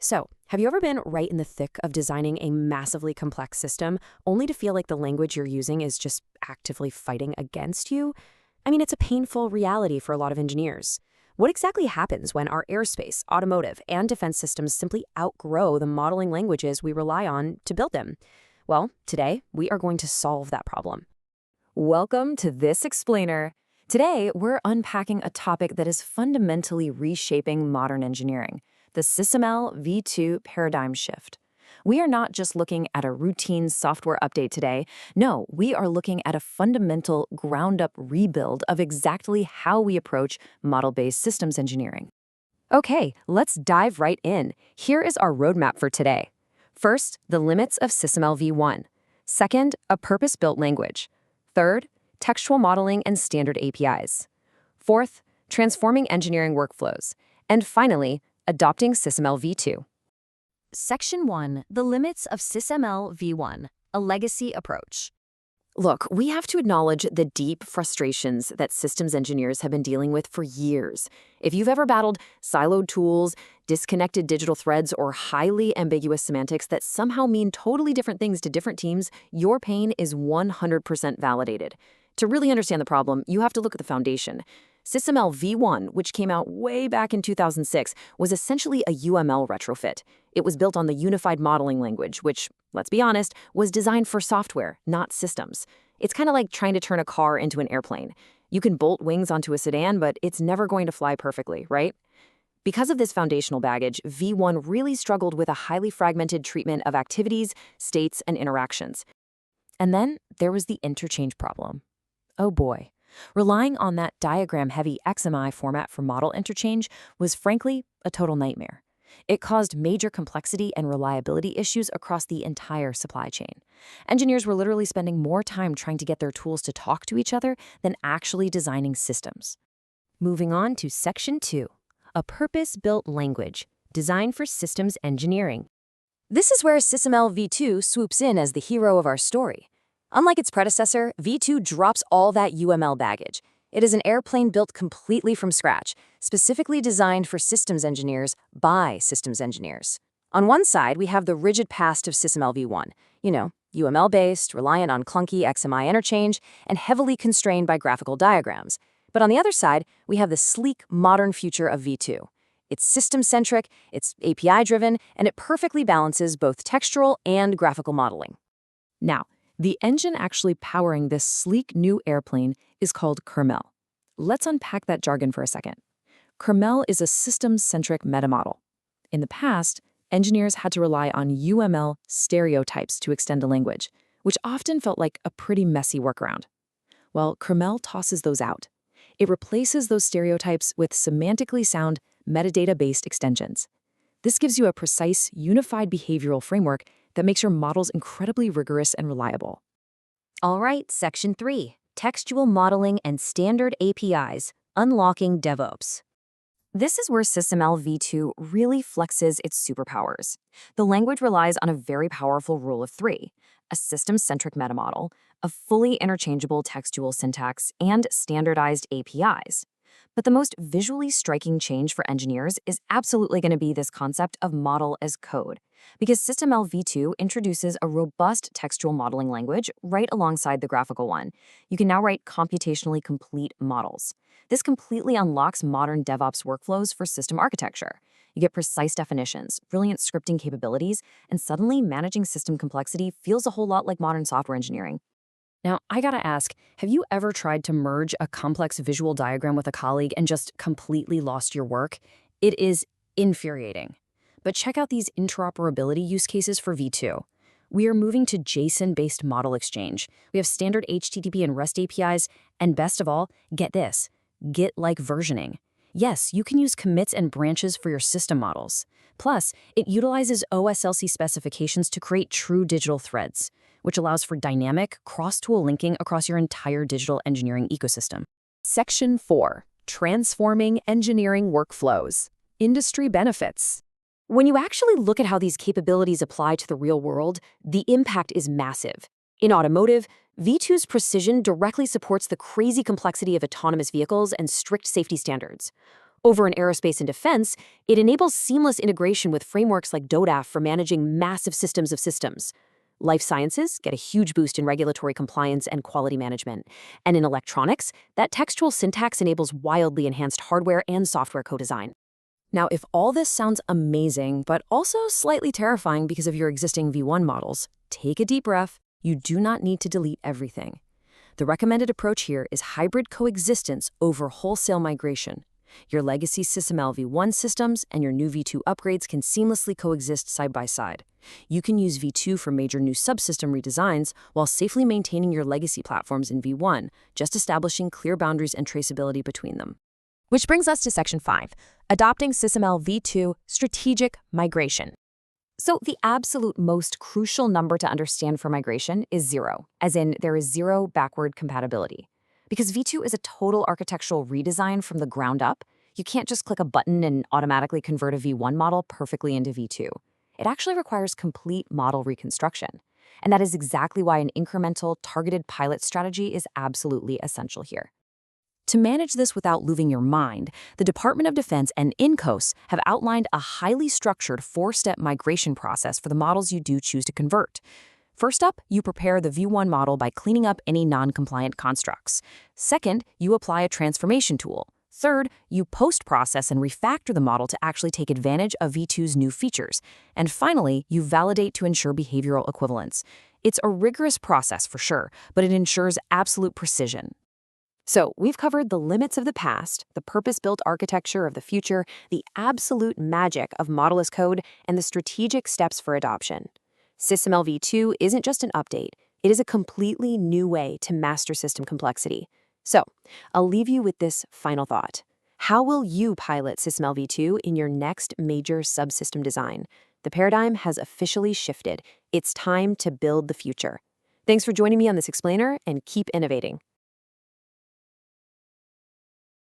So, have you ever been right in the thick of designing a massively complex system only to feel like the language you're using is just actively fighting against you? I mean, it's a painful reality for a lot of engineers. What exactly happens when our aerospace, automotive, and defense systems simply outgrow the modeling languages we rely on to build them? Well, today, we are going to solve that problem. Welcome to This Explainer. Today, we're unpacking a topic that is fundamentally reshaping modern engineering, the SysML v2 paradigm shift. We are not just looking at a routine software update today. No, we are looking at a fundamental ground-up rebuild of exactly how we approach model-based systems engineering. Okay, let's dive right in. Here is our roadmap for today. First, the limits of SysML v1. Second, a purpose-built language. Third, textual modeling and standard APIs. Fourth, transforming engineering workflows. And finally, adopting SysML v2. Section 1. The limits of SysML v1, a legacy approach. Look, we have to acknowledge the deep frustrations that systems engineers have been dealing with for years. If you've ever battled siloed tools, disconnected digital threads, or highly ambiguous semantics that somehow mean totally different things to different teams, your pain is 100% validated. To really understand the problem, you have to look at the foundation. SysML v1, which came out way back in 2006, was essentially a UML retrofit. It was built on the unified modeling language, which, let's be honest, was designed for software, not systems. It's kind of like trying to turn a car into an airplane. You can bolt wings onto a sedan, but it's never going to fly perfectly, right? Because of this foundational baggage, v1 really struggled with a highly fragmented treatment of activities, states, and interactions. And then there was the interchange problem. Oh boy. Relying on that diagram-heavy XMI format for model interchange was frankly a total nightmare. It caused major complexity and reliability issues across the entire supply chain. Engineers were literally spending more time trying to get their tools to talk to each other than actually designing systems. Moving on to Section 2, a purpose-built language designed for systems engineering. This is where SysML v2 swoops in as the hero of our story. Unlike its predecessor, v2 drops all that UML baggage. It is an airplane built completely from scratch, specifically designed for systems engineers by systems engineers. On one side, we have the rigid past of SysML v1, UML-based, reliant on clunky XMI interchange, and heavily constrained by graphical diagrams. But on the other side, we have the sleek, modern future of v2. It's system-centric, it's API-driven, and it perfectly balances both textual and graphical modeling. Now, the engine actually powering this sleek new airplane is called kernel. Let's unpack that jargon for a second. Kernel is a systems-centric metamodel. In the past, engineers had to rely on UML stereotypes to extend a language, which often felt like a pretty messy workaround. Well, kernel tosses those out. It replaces those stereotypes with semantically sound, metadata-based extensions. This gives you a precise, unified behavioral framework that makes your models incredibly rigorous and reliable. All right, Section 3, textual modeling and standard APIs, unlocking DevOps. This is where SysML v2 really flexes its superpowers. The language relies on a very powerful rule of three: a system-centric metamodel, a fully interchangeable textual syntax, and standardized APIs. But the most visually striking change for engineers is absolutely going to be this concept of model as code, because SysML v2 introduces a robust textual modeling language right alongside the graphical one. You can now write computationally complete models. This completely unlocks modern DevOps workflows for system architecture. You get precise definitions, brilliant scripting capabilities, and suddenly managing system complexity feels a whole lot like modern software engineering. Now, I gotta ask, have you ever tried to merge a complex visual diagram with a colleague and just completely lost your work? It is infuriating. But check out these interoperability use cases for v2. We are moving to JSON-based model exchange. We have standard HTTP and REST APIs, and best of all, get this, Git-like versioning. Yes, you can use commits and branches for your system models. Plus, it utilizes OSLC specifications to create true digital threads, which allows for dynamic, cross-tool linking across your entire digital engineering ecosystem. Section 4, transforming engineering workflows, industry benefits. When you actually look at how these capabilities apply to the real world, the impact is massive. In automotive, v2's precision directly supports the crazy complexity of autonomous vehicles and strict safety standards. Over in aerospace and defense, it enables seamless integration with frameworks like DODAF for managing massive systems of systems. Life sciences get a huge boost in regulatory compliance and quality management. And in electronics, that textual syntax enables wildly enhanced hardware and software co-design. Now, if all this sounds amazing, but also slightly terrifying because of your existing V1 models, take a deep breath. You do not need to delete everything. The recommended approach here is hybrid coexistence over wholesale migration. Your legacy SysML V1 systems and your new V2 upgrades can seamlessly coexist side by side. You can use V2 for major new subsystem redesigns while safely maintaining your legacy platforms in V1, just establishing clear boundaries and traceability between them. Which brings us to Section 5, Adopting SysML V2 Strategic Migration. So the absolute most crucial number to understand for migration is 0, as in there is 0 backward compatibility. Because V2 is a total architectural redesign from the ground up, you can't just click a button and automatically convert a V1 model perfectly into V2. It actually requires complete model reconstruction. And that is exactly why an incremental, targeted pilot strategy is absolutely essential here. To manage this without losing your mind, the Department of Defense and INCOS have outlined a highly structured 4-step migration process for the models you do choose to convert. First up, you prepare the V1 model by cleaning up any non-compliant constructs. Second, you apply a transformation tool. Third, you post-process and refactor the model to actually take advantage of V2's new features. And finally, you validate to ensure behavioral equivalence. It's a rigorous process for sure, but it ensures absolute precision. So, we've covered the limits of the past, the purpose-built architecture of the future, the absolute magic of model as code, and the strategic steps for adoption. SysML v2 isn't just an update, it is a completely new way to master system complexity. So, I'll leave you with this final thought. How will you pilot SysML v2 in your next major subsystem design? The paradigm has officially shifted. It's time to build the future. Thanks for joining me on this explainer, and keep innovating.